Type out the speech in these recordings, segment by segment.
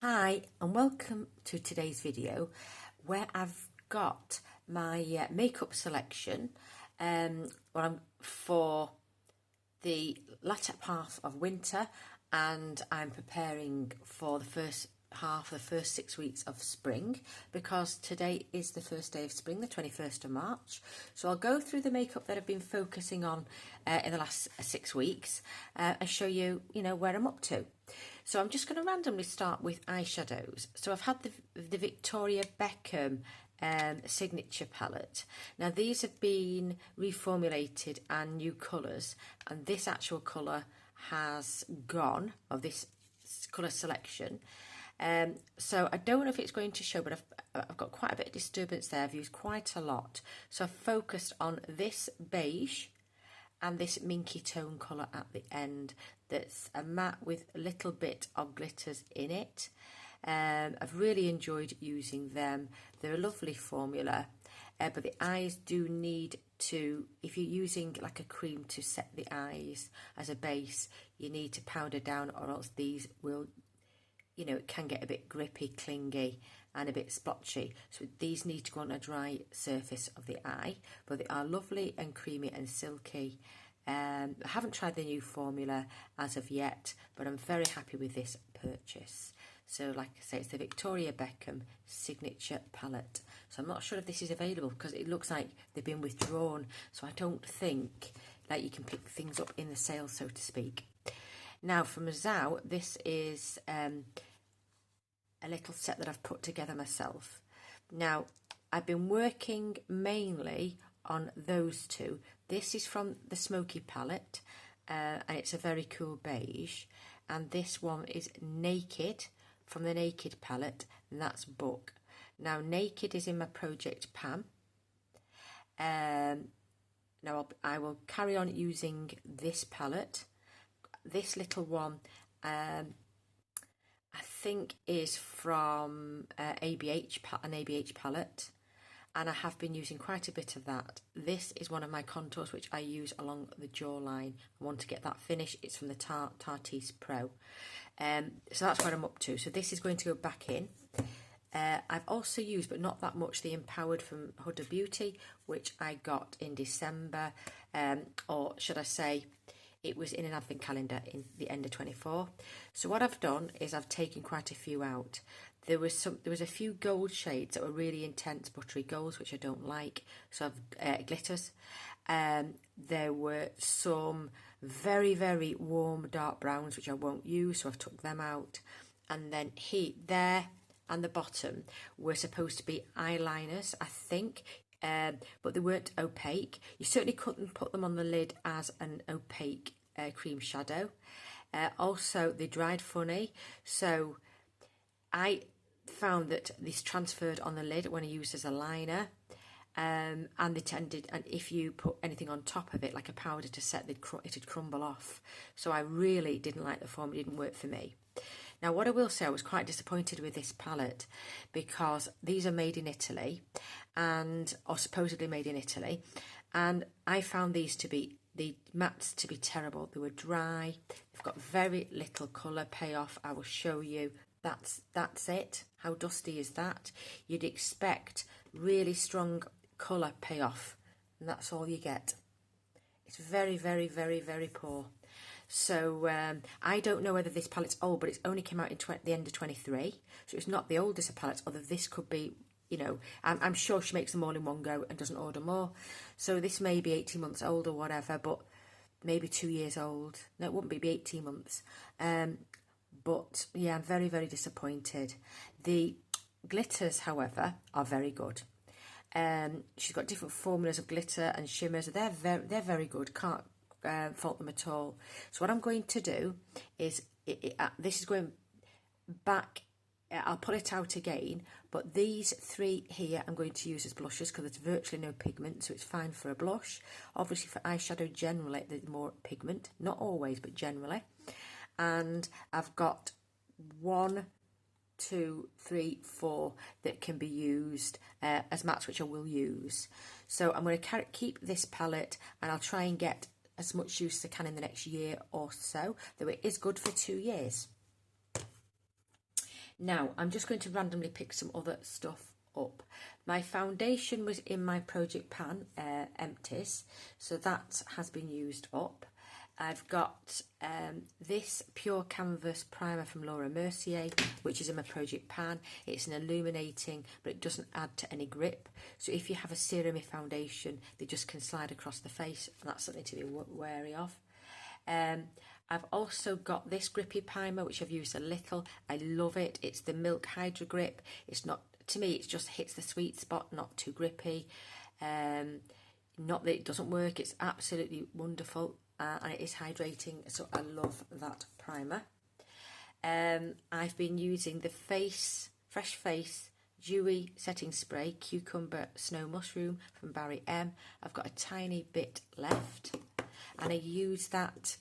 Hi and welcome to today's video where I've got my makeup selection for the latter half of winter, and I'm preparing for the first 6 weeks of spring, because today is the first day of spring, the 21st of March. So I'll go through the makeup that I've been focusing on in the last 6 weeks and show you, where I'm up to. So I'm just going to randomly start with eyeshadows. So I've had the Victoria Beckham signature palette. Now these have been reformulated and new colours, and this actual colour has gone, of this colour selection. So I don't know if it's going to show, but I've got quite a bit of disturbance there. I've used quite a lot. So I've focused on this beige and this minky tone colour at the end, that's a matte with a little bit of glitters in it. I've really enjoyed using them. They're a lovely formula, but the eyes do need to, if you're using like a cream to set the eyes as a base, you need to powder down, or else these will, it can get a bit grippy, clingy and a bit splotchy. So these need to go on a dry surface of the eye, but they are lovely and creamy and silky. I haven't tried the new formula as of yet, but I'm very happy with this purchase. So like I say, it's the Victoria Beckham signature palette. So I'm not sure if this is available, because it looks like they've been withdrawn. So I don't think that you can pick things up in the sale, so to speak. Now from Zhou, this is a little set that I've put together myself. Now I've been working mainly on those two. This is from the Smoky palette, and it's a very cool beige, and this one is Naked from the Naked palette, and that's Book. Now Naked is in my Project Pam. Now I will carry on using this palette. This little one I think is from an ABH palette, and I have been using quite a bit of that. This is one of my contours which I use along the jawline. I want to get that finish. It's from the Tarteist Pro. So that's what I'm up to. So this is going to go back in. I've also used, but not that much, the Empowered from Huda Beauty, which I got in December, or should I say, it was in an advent calendar in the end of 24. So what I've done is I've taken quite a few out. There was a few gold shades that were really intense buttery golds, which I don't like. So I've glitters. There were some very, very warm dark browns, which I won't use, so I've took them out. And then there and the bottom were supposed to be eyeliners, I think. But they weren't opaque. You certainly couldn't put them on the lid as an opaque cream shadow. Also, they dried funny, so I found that this transferred on the lid when I used as a liner, and they tended, and if you put anything on top of it like a powder to set, it'd crumble off. So I really didn't like the form. It didn't work for me. Now what I will say, I was quite disappointed with this palette, because these are made in Italy, or supposedly made in Italy, and I found the mattes to be terrible. They were dry. They've got very little colour payoff. I will show you. That's it. How dusty is that? You'd expect really strong colour payoff, and that's all you get. It's very, very, very, very poor. So I don't know whether this palette's old, but it's only came out in the end of 23. So it's not the oldest of palettes, although this could be, I'm sure she makes them all in one go and doesn't order more. So this may be 18 months old or whatever, but maybe 2 years old. No, it wouldn't be 18 months. But yeah, I'm very, very disappointed. The glitters, however, are very good. She's got different formulas of glitter and shimmers. They're very good. Can't fault them at all. So what I'm going to do is, this is going back, I'll pull it out again, but these three here I'm going to use as blushes, because there's virtually no pigment, so it's fine for a blush. Obviously for eyeshadow generally there's more pigment, not always but generally. And I've got 1, 2, 3, 4 that can be used as mattes, which I will use. So I'm going to keep this palette, and I'll try and get as much use as I can in the next year or so, though it is good for 2 years. Now, I'm just going to randomly pick some other stuff up. My foundation was in my Project Pan empties, so that has been used up. I've got this Pure Canvas primer from Laura Mercier, which is in my Project Pan. It's an illuminating, but it doesn't add to any grip. So if you have a serumy foundation, they just can slide across the face, and that's something to be wary of. I've also got this grippy primer, which I've used a little. I love it. It's the Milk Hydro Grip. It's not, to me, it just hits the sweet spot, not too grippy. Not that it doesn't work, it's absolutely wonderful. And it is hydrating, so I love that primer. I've been using the Fresh Face Dewy Setting Spray Cucumber Snow Mushroom from Barry M. I've got a tiny bit left, and I use that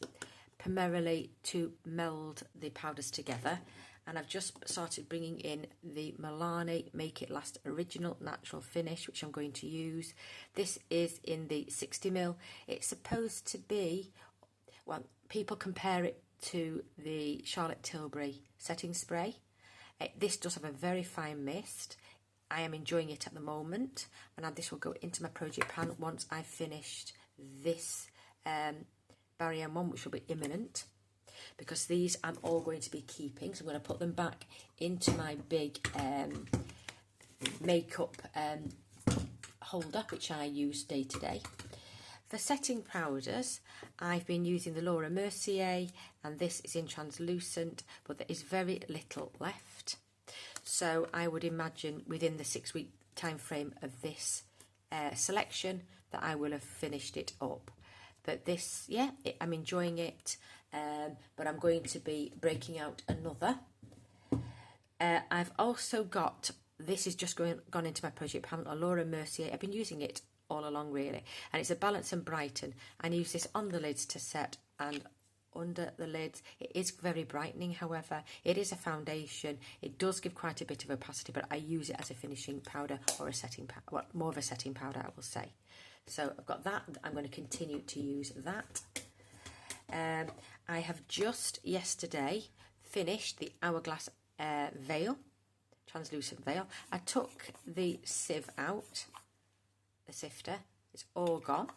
primarily to meld the powders together. And I've just started bringing in the Milani Make It Last Original Natural Finish, which I'm going to use. This is in the 60ml. It's supposed to be, well, people compare it to the Charlotte Tilbury setting spray. This does have a very fine mist. I am enjoying it at the moment, and this will go into my Project Pan once I've finished this Barry M1, which will be imminent, because these I'm all going to be keeping. So I'm going to put them back into my big makeup holder, which I use day to day. For setting powders, I've been using the Laura Mercier, and this is in translucent, but there is very little left. So I would imagine within the 6-week time frame of this selection that I will have finished it up. But this, yeah, I'm enjoying it, but I'm going to be breaking out another. I've also got, this is just gone into my Project Pan, Laura Mercier. I've been using it all along really, and it's a Balance and Brighten. I use this on the lids to set and under the lids. It is very brightening, however. It is a foundation. It does give quite a bit of opacity, but I use it as a finishing powder or a setting powder, well, more of a setting powder, I will say. So I've got that. I'm going to continue to use that. I have just yesterday finished the Hourglass veil, translucent veil. I took the sieve out, the sifter. It's all gone.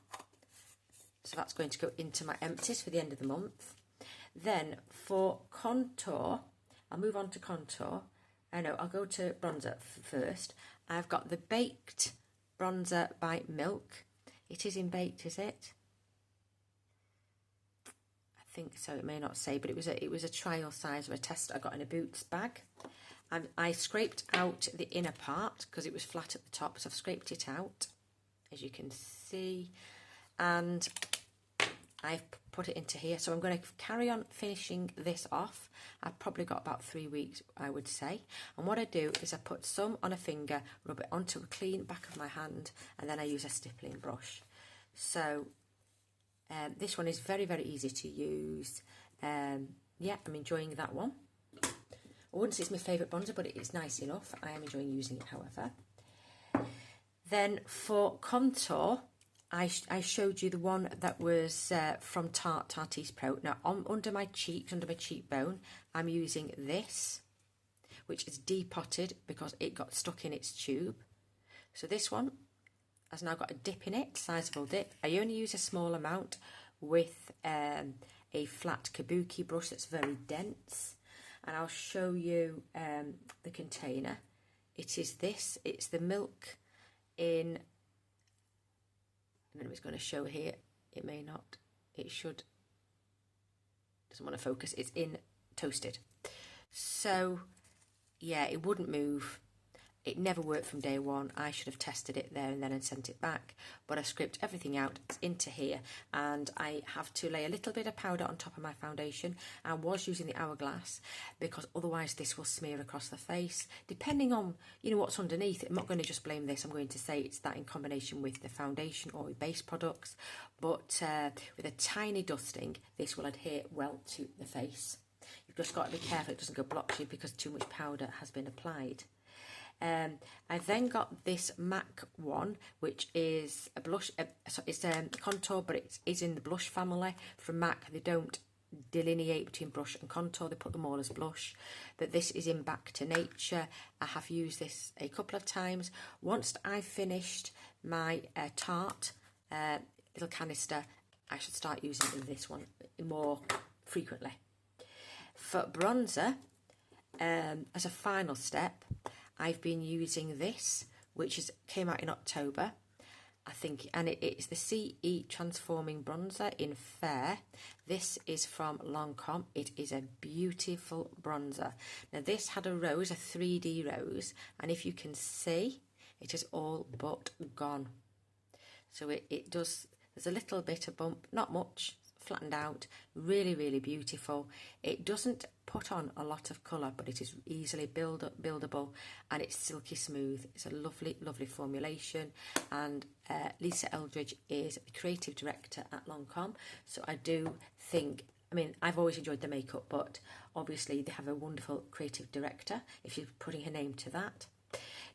So that's going to go into my empties for the end of the month. Then for contour, I'll move on to contour. I'll go to bronzer first. I've got the Baked Bronzer by Milk. It is in baked, is it? I think so. It may not say, but it was a trial size or a test I got in a Boots bag. And I scraped out the inner part because it was flat at the top, so I've scraped it out, as you can see, and I've put it into here. So I'm going to carry on finishing this off. I've probably got about 3 weeks, I would say. And what I do is I put some on a finger, rub it onto a clean back of my hand, and then I use a stippling brush. So this one is very, very easy to use. Yeah, I'm enjoying that one. I wouldn't say it's my favourite bronzer, but it is nice enough. I am enjoying using it, however. Then for contour, I showed you the one that was from Tarte's Pro. Now, under my cheeks, under my cheekbone, I'm using this, which is depotted because it got stuck in its tube. So this one has now got a dip in it, sizable dip. I only use a small amount with a flat kabuki brush that's very dense. And I'll show you the container. It is this. It's the Milk in... I don't know if it's going to show here. It may not. It should. Doesn't want to focus. It's in Toasted. So, yeah, it wouldn't move. It never worked from day one. I should have tested it there and then and sent it back. But I scraped everything out. It's into here. And I have to lay a little bit of powder on top of my foundation. I was using the Hourglass because otherwise this will smear across the face. Depending on, what's underneath, I'm not going to just blame this. I'm going to say it's that in combination with the foundation or with base products. But with a tiny dusting, this will adhere well to the face. You've just got to be careful it doesn't go blotchy because too much powder has been applied. I've then got this MAC one, which is a blush. It's a contour, but it is in the blush family from MAC. They don't delineate between brush and contour. They put them all as blush. But this is in Back to Nature. I have used this a couple of times. Once I've finished my Tarte little canister, I should start using this one more frequently. For bronzer, as a final step, I've been using this, which came out in October, I think, and it's the CE Transforming Bronzer in Fair. This is from Lancome. It is a beautiful bronzer. Now this had a rose, a 3D rose, and if you can see, it is all but gone. So it does, there's a little bit of bump, not much, flattened out, really, really beautiful. It doesn't put on a lot of colour, but it is easily buildable, and it's silky smooth. It's a lovely, lovely formulation, and Lisa Eldridge is the creative director at Lancome, so I do think, I mean, I've always enjoyed the makeup, but obviously they have a wonderful creative director, if you're putting her name to that.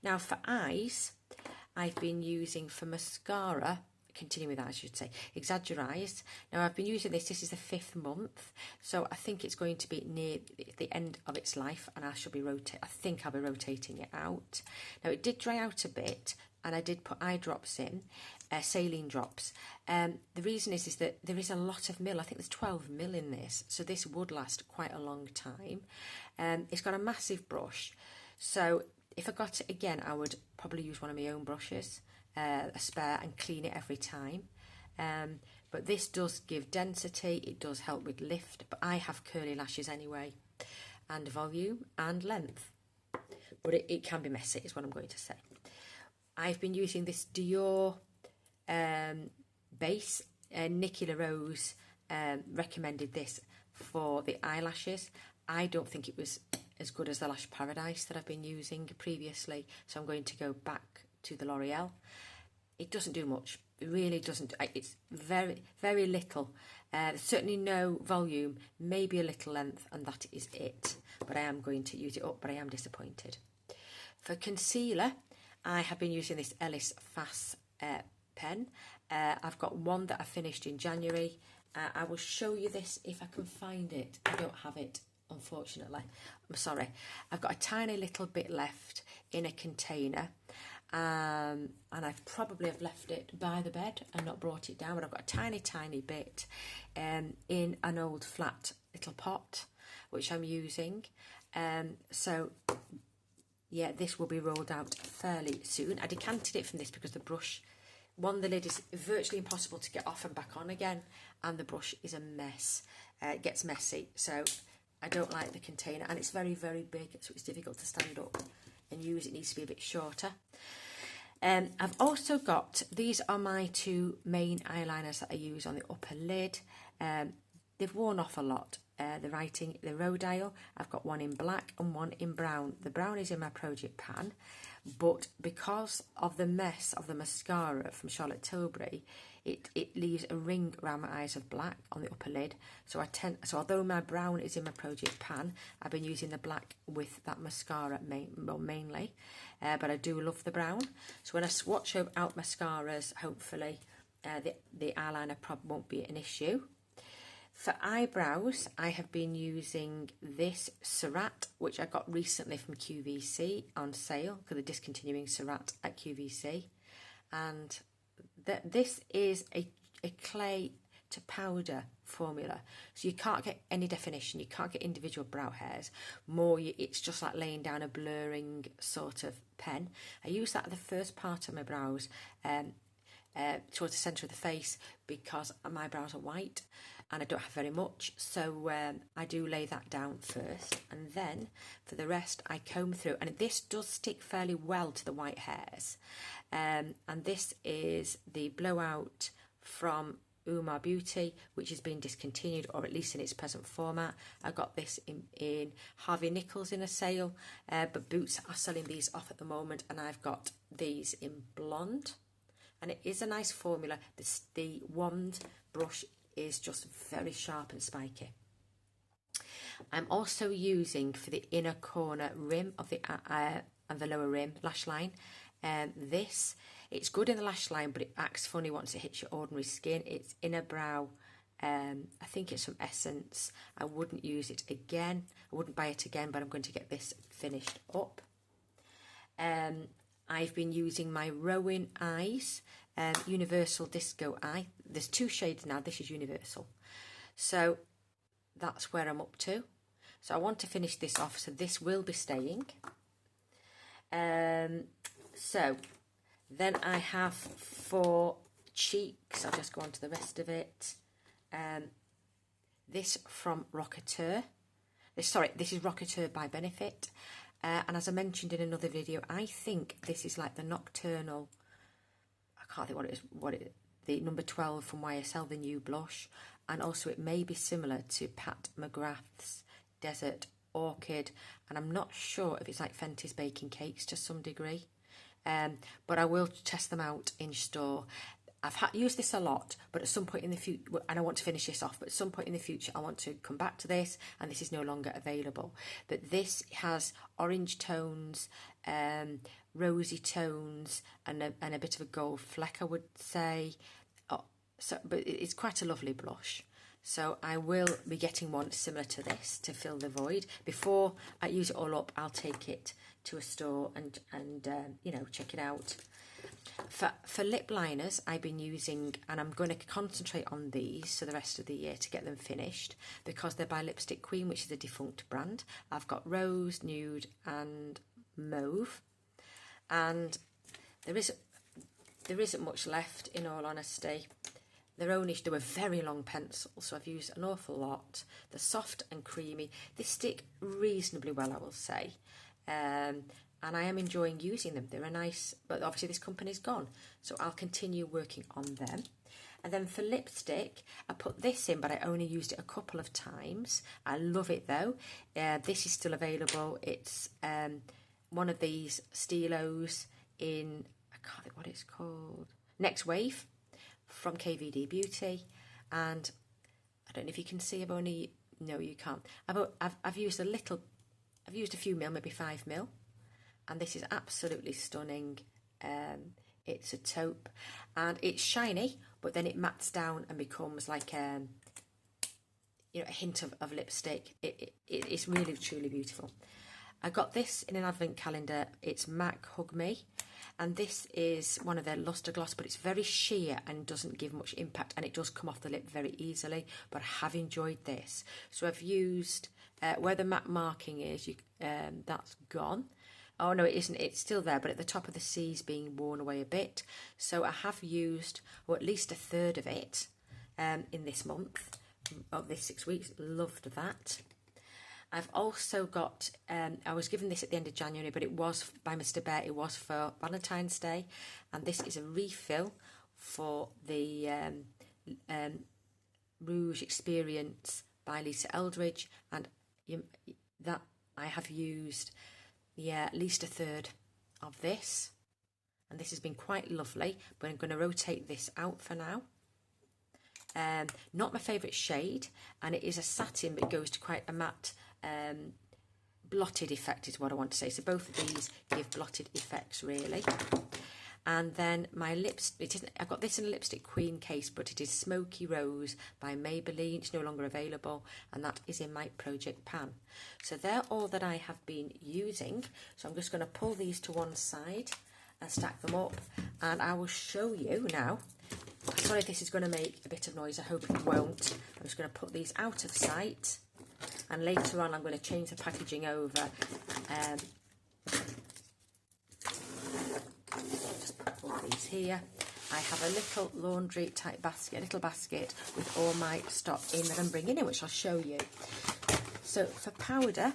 Now for eyes, I've been using for mascara, continuing with that I should say, Exaggerise. Now I've been using this is the 5th month, so I think it's going to be near the end of its life, and I think I'll be rotating it out. Now it did dry out a bit, and I did put eye drops in, saline drops. The reason is that there is a lot of mil. I think there's 12 mil in this, so this would last quite a long time. It's got a massive brush, so if I got it again, I would probably use one of my own brushes, a spare, and clean it every time. But this does give density, it does help with lift, but I have curly lashes anyway, and volume and length. But it can be messy, is what I'm going to say. I've been using this Dior base. Nikki LaRose recommended this for the eyelashes. I don't think it was as good as the Lash Paradise that I've been using previously, so I'm going to go back to the L'Oreal. It doesn't do much. It really doesn't. It's very, very little. Certainly no volume, maybe a little length, and that is it. But I am going to use it up, but I am disappointed. For concealer, I have been using this Ellis Fast pen. I've got one that I finished in January. I will show you this if I can find it. I don't have it, unfortunately. I'm sorry. I've got a tiny little bit left in a container, and I've probably have left it by the bed and not brought it down, but I've got a tiny bit in an old flat little pot which I'm using. So yeah, this will be rolled out fairly soon. I decanted it from this because the brush, the lid is virtually impossible to get off and back on again, and the brush is a mess. It gets messy, so I don't like the container, and it's very, very big, so it's difficult to stand up and use. It needs to be a bit shorter. I've also got, these are my 2 main eyeliners that I use on the upper lid. They've worn off a lot. The Rhodile, I've got one in black and one in brown. The brown is in my Project Pan, but because of the mess of the mascara from Charlotte Tilbury, it leaves a ring around my eyes of black on the upper lid. So although my brown is in my Project Pan, I've been using the black with that mascara mainly, but I do love the brown. So when I swatch out mascaras, hopefully the eyeliner problem won't be an issue. For eyebrows, I have been using this Surratt, which I got recently from QVC on sale, because they're discontinuing Surratt at QVC. And this is a clay to powder formula, so you can't get any definition, you can't get individual brow hairs. It's just like laying down a blurring sort of pen. I use that at the first part of my brows, towards the centre of the face, because my brows are white and I don't have very much, so I do lay that down first, and then for the rest I comb through, and this does stick fairly well to the white hairs. And this is the Blowout from Umar Beauty, which has been discontinued, or at least in its present format. I got this in Harvey Nichols in a sale, but Boots are selling these off at the moment, and I've got these in blonde. And it is a nice formula. The wand brush is just very sharp and spiky. I'm also using, for the inner corner rim of the and the lower rim lash line, it's good in the lash line, but it acts funny once it hits your ordinary skin. It's Inner Brow I think it's from Essence. I wouldn't use it again. I wouldn't buy it again, but I'm going to get this finished up. I've been using my Rowan Eyes Universal Disco Eye. There's 2 shades now. This is Universal. So that's where I'm up to. So I want to finish this off, so this will be staying. So then I have for cheeks, I'll just go on to the rest of it. This from Rocketeur. This is Rocketeur by Benefit. And as I mentioned in another video, I think this is like the Nocturnal, I can't think the number 12 from YSL, the new blush. And also it may be similar to Pat McGrath's Desert Orchid. And I'm not sure if it's like Fenty's Baking Cakes to some degree. But I will test them out in store. I've used this a lot, but at some point in the future, and I want to finish this off, but at some point in the future, I want to come back to this, and this is no longer available. But this has orange tones, rosy tones, and a bit of a gold fleck, I would say. But it's quite a lovely blush. So I will be getting one similar to this to fill the void. Before I use it all up, I'll take it to a store and you know, check it out. For lip liners, I've been using, and I'm going to concentrate on these for the rest of the year to get them finished, because they're by Lipstick Queen, which is a defunct brand. I've got Rose, Nude and Mauve, and there isn't much left, in all honesty. They were very long pencils, so I've used an awful lot. They're soft and creamy. They stick reasonably well, I will say. And I am enjoying using them. They're a nice, but obviously this company's gone, so I'll continue working on them. And then for lipstick, I put this in, but I only used it a couple of times. I love it though. This is still available. It's one of these Stilos in, I can't think what it's called, Next Wave from KVD Beauty. And I don't know if you can see, no you can't. I've used a few mil, maybe 5 mil. And this is absolutely stunning. It's a taupe and it's shiny, but then it mattes down and becomes like you know, a hint of lipstick. It's really truly beautiful. I got this in an advent calendar. It's MAC Hug Me, and this is one of their Luster Gloss, but it's very sheer and doesn't give much impact, and it does come off the lip very easily. But I have enjoyed this. So I've used where the matte marking is, that's gone. Oh no, it isn't, it's still there, but at the top of the C is being worn away a bit. So I have used, or at least a third of it in this month, of this 6 weeks. Loved that. I've also got, I was given this at the end of January, but it was by Mr. Bear, it was for Valentine's Day. And this is a refill for the Rouge Experience by Lisa Eldridge. And that I have used, yeah, at least a third of this, and this has been quite lovely, but I'm going to rotate this out for now. Not my favourite shade, and it is a satin, but it goes to quite a matte blotted effect is what I want to say. So both of these give blotted effects really. And then my lips, I've got this in a Lipstick Queen case, but it is Smoky Rose by Maybelline. It's no longer available, and that is in my project pan. So they're all that I have been using. So I'm just going to pull these to one side and stack them up, and I will show you now. Sorry if this is going to make a bit of noise, I hope it won't. I'm just going to put these out of sight, and later on I'm going to change the packaging over. Just put all these here. I have a little laundry type basket, a little basket with all my stock in that I'm bringing in, which I'll show you. So for powder,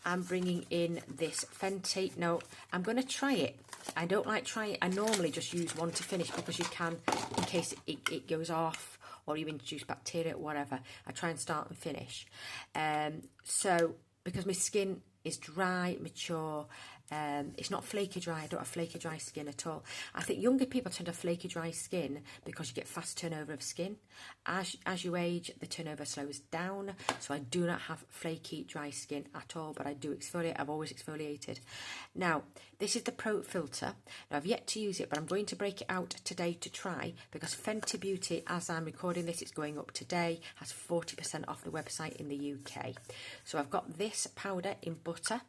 I'm bringing in this Fenty. No, I'm going to try it. I don't like trying it. I normally just use one to finish, because you can, in case it goes off or you introduce bacteria or whatever. I try and start and finish. So because my skin is dry, mature, It's not flaky dry. I don't have flaky dry skin at all. I think younger people tend to have flaky dry skin because you get fast turnover of skin. As you age, the turnover slows down. So I do not have flaky dry skin at all, but I do exfoliate. I've always exfoliated. Now, this is the Pro Filter. Now, I've yet to use it, but I'm going to break it out today to try, because Fenty Beauty, as I'm recording this, it's going up today, has 40% off the website in the UK. So I've got this powder in Butter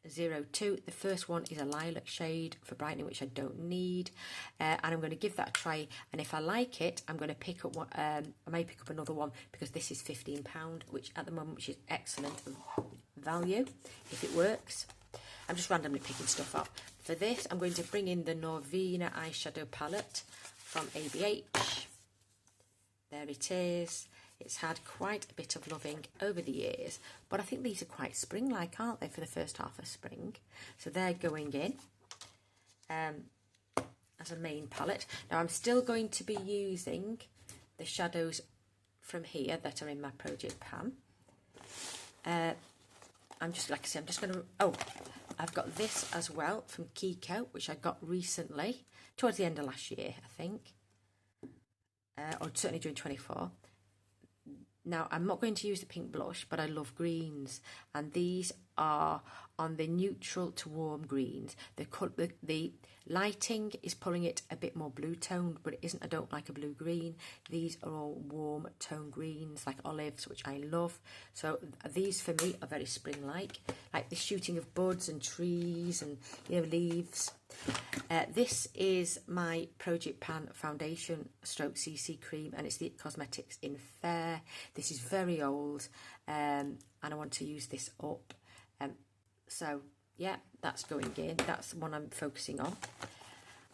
02. The first one is a lilac shade for brightening, which I don't need, and I'm going to give that a try, and if I like it, I'm going to pick up one. I may pick up another one, because this is £15, which at the moment, which is excellent value if it works. I'm just randomly picking stuff up. For this, I'm going to bring in the Norvina eyeshadow palette from ABH. There it is. It's had quite a bit of loving over the years, but I think these are quite spring-like, aren't they, for the first half of spring? So they're going in as a main palette. Now, I'm still going to be using the shadows from here that are in my project pan. I'm just, like I said, I'm just going to, oh, I've got this as well from Kiko, which I got recently, towards the end of last year, I think, or certainly during 24. Now, I'm not going to use the pink blush, but I love greens, and these are on the neutral to warm greens. The lighting is pulling it a bit more blue toned, but it isn't. I don't like a blue green. These are all warm tone greens, like olives, which I love. So these for me are very spring-like, like the shooting of buds and trees and, you know, leaves. This is my Project Pan foundation stroke CC cream, and it's the IT Cosmetics in Fair. This is very old, and I want to use this up. So yeah, that's going in. That's the one I'm focusing on.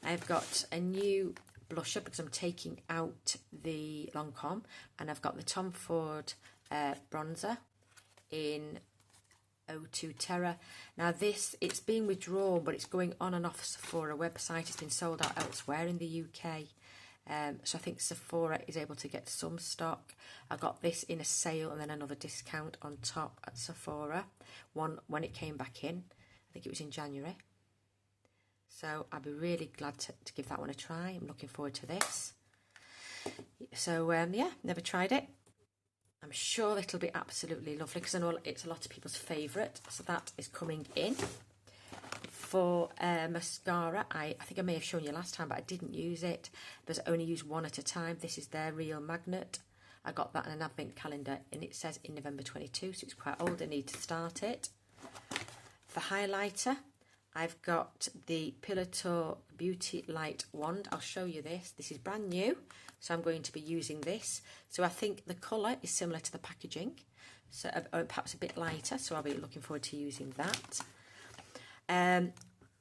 I've got a new blusher because I'm taking out the Lancome, and I've got the Tom Ford bronzer in 02 Terra. Now this, it's been withdrawn, but it's going on and off Sephora website. It's been sold out elsewhere in the UK. So I think Sephora is able to get some stock. I got this in a sale and then another discount on top at Sephora when it came back in. I think it was in January. So I'll be really glad to give that one a try. I'm looking forward to this. So yeah, never tried it. I'm sure it'll be absolutely lovely, because I know it's a lot of people's favourite. So that is coming in. For mascara, I think I may have shown you last time, but I didn't use it because I only use one at a time. This is their Real Magnet. I got that in an advent calendar, and it says in November 22, so it's quite old. I need to start it. For highlighter, I've got the Pilator Beauty Light Wand. I'll show you this. This is brand new, so I'm going to be using this. So I think the colour is similar to the packaging, so perhaps a bit lighter, so I'll be looking forward to using that.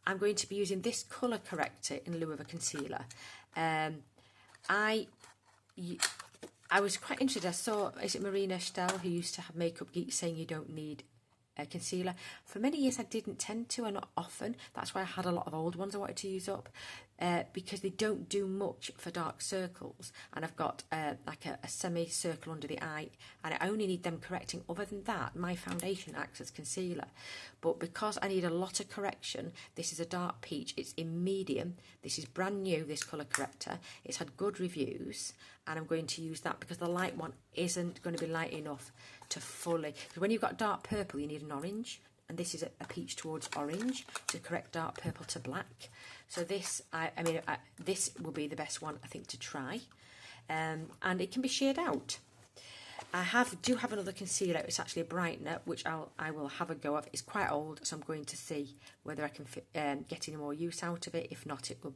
I'm going to be using this colour corrector in lieu of a concealer. I was quite interested. I saw, is it Marina Stell, who used to have Makeup Geek, saying you don't need a concealer. For many years I didn't tend to, and not often. That's why I had a lot of old ones I wanted to use up, because they don't do much for dark circles, and I've got like a semi-circle under the eye, and I only need them correcting. Other than that, my foundation acts as concealer. But because I need a lot of correction, this is a dark peach. It's in medium. This is brand new, this colour corrector. It's had good reviews, and I'm going to use that because the light one isn't going to be light enough to fully. Because when you've got dark purple, you need an orange, and this is a peach towards orange to correct dark purple to black. So this, this will be the best one I think to try, and it can be shaded out. I do have another concealer. It's actually a brightener, which I will have a go of. It's quite old, so I'm going to see whether I can get any more use out of it. If not, it'll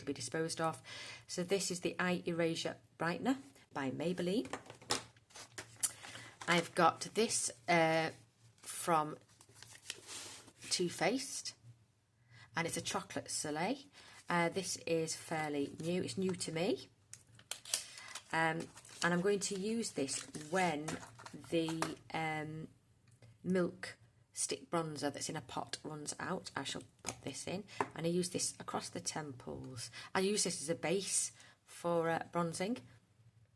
be disposed of. So this is the Eye Erasure Brightener by Maybelline. I've got this from Too Faced, and it's a Chocolate Soleil. This is fairly new. It's new to me. And I'm going to use this when the Milk Stick Bronzer that's in a pot runs out. I shall put this in, and I use this across the temples. I use this as a base for bronzing,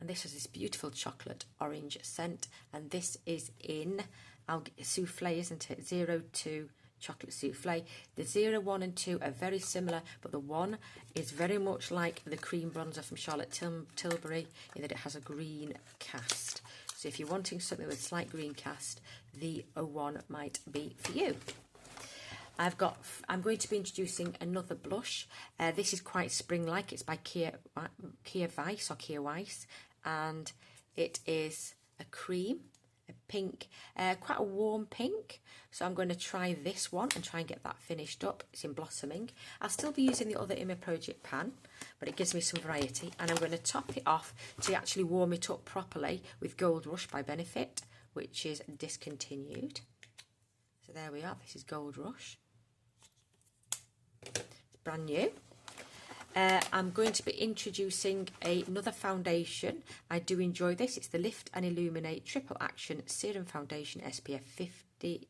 and this has this beautiful chocolate orange scent, and this is in Souffle, isn't it? 02 chocolate souffle. The 0, 1 and 2 are very similar, but the 1 is very much like the cream bronzer from Charlotte Tilbury in that it has a green cast. So if you're wanting something with slight green cast, the 01 might be for you. I'm going to be introducing another blush. This is quite spring-like. It's by Kia Weiss, and it is a cream, a pink, quite a warm pink. So I'm going to try this one and try and get that finished up. It's in Blossoming. I'll still be using the other Imer Project pan, but it gives me some variety. And I'm going to top it off to actually warm it up properly with Gold Rush by Benefit, which is discontinued. So there we are. This is Gold Rush. It's brand new. I'm going to be introducing another foundation. I do enjoy this. It's the Lift and Illuminate Triple Action Serum Foundation SPF 50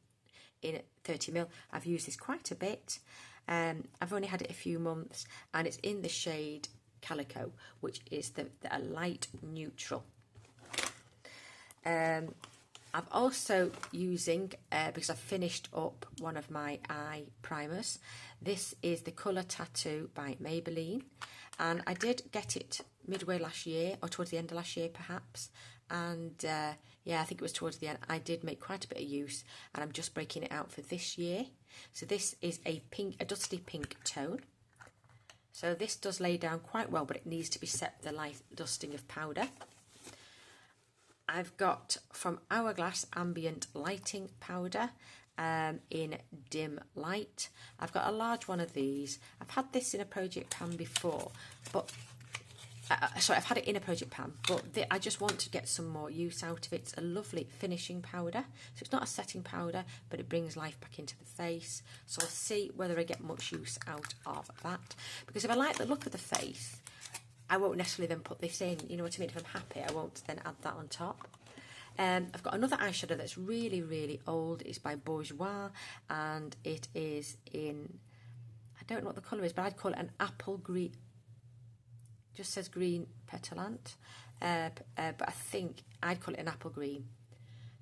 in 30ml. I've used this quite a bit. I've only had it a few months, and it's in the shade Calico, which is a light neutral. I'm also using, because I've finished up one of my eye primers, this is the Colour Tattoo by Maybelline, and I did get it midway last year, or towards the end of last year perhaps, and yeah, I think it was towards the end. I did make quite a bit of use, and I'm just breaking it out for this year. So this is a dusty pink tone. So this does lay down quite well, but it needs to be set the light dusting of powder. I've got from Hourglass Ambient Lighting Powder in Dim Light. I've got a large one of these. I've had this in a project pan before, but sorry, I've had it in a project pan, but I just want to get some more use out of it. It's a lovely finishing powder. So it's not a setting powder, but it brings life back into the face. So I'll see whether I get much use out of that. Because if I like the look of the face, I won't necessarily then put this in, you know what I mean? If I'm happy, I won't then add that on top. I've got another eyeshadow that's really, really old. It's by Bourjois, and it is in, I don't know what the colour is, but I'd call it an apple green. Just says green petulant, but I think I'd call it an apple green.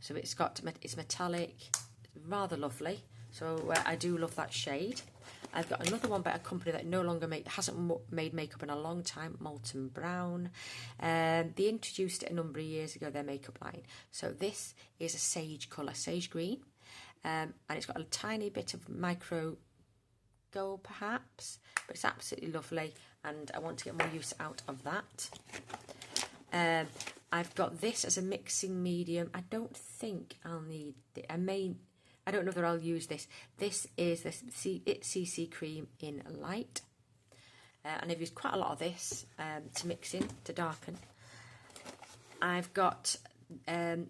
So it's metallic, rather lovely. So I do love that shade. I've got another one by a company that no longer hasn't made makeup in a long time, Molten Brown. They introduced it a number of years ago, their makeup line. So this is a sage colour, sage green, and it's got a tiny bit of micro gold perhaps, but it's absolutely lovely, and I want to get more use out of that. I've got this as a mixing medium. I don't think I'll need it. I don't know whether I'll use this. This is the CC Cream in Light. And I've used quite a lot of this to mix in, to darken. I've got a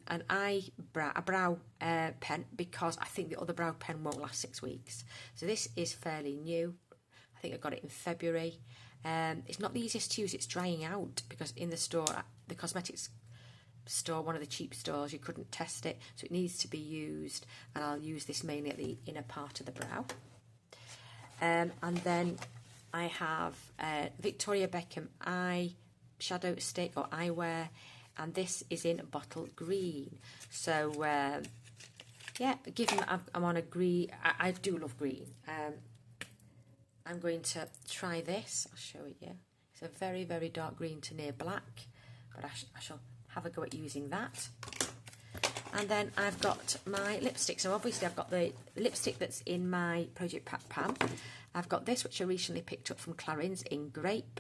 brow pen, because I think the other brow pen won't last 6 weeks. So this is fairly new. I think I got it in February. It's not the easiest to use. It's drying out, because in the store, the cosmetics store, one of the cheap stores, you couldn't test it, so it needs to be used, and I'll use this mainly at the inner part of the brow. And then I have Victoria Beckham eye shadow stick or eyewear, and this is in bottle green. So yeah, given I'm on a green, I do love green. I'm going to try this. I'll show it you. It's a very, very dark green to near black, but I shall have a go at using that. And then I've got my lipstick. So obviously I've got the lipstick that's in my Project Pat Pan. I've got this, which I recently picked up from Clarins, in Grape.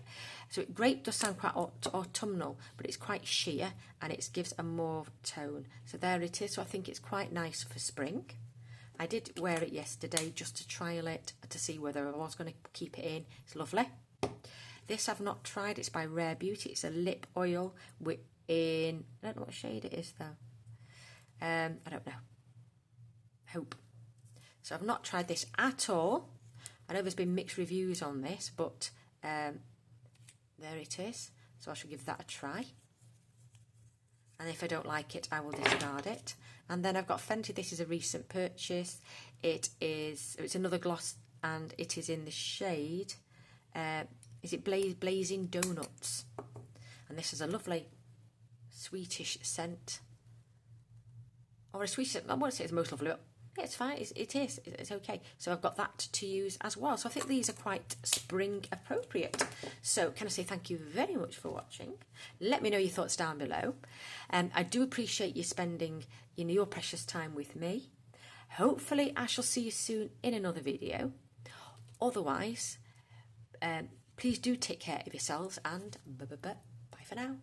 So Grape does sound quite autumnal, but it's quite sheer, and it gives a mauve tone. So there it is. So I think it's quite nice for spring. I did wear it yesterday just to trial it, to see whether I was going to keep it in. It's lovely. This I've not tried. It's by Rare Beauty. It's a lip oil I don't know what shade it is though. I don't know. Hope. So I've not tried this at all. I know there's been mixed reviews on this, but there it is. So I shall give that a try. And if I don't like it, I will discard it. And then I've got Fenty. This is a recent purchase. It's another gloss, and it is in the shade, is it Blazing Donuts? And this is a lovely sweetish scent. Or a sweet scent. I want to say it's most lovely, but Yeah, it's fine. It's okay. So I've got that to use as well. So I think these are quite spring appropriate. So can I say thank you very much for watching? Let me know your thoughts down below. I do appreciate you spending your precious time with me. Hopefully I shall see you soon in another video. Otherwise, please do take care of yourselves and bye for now.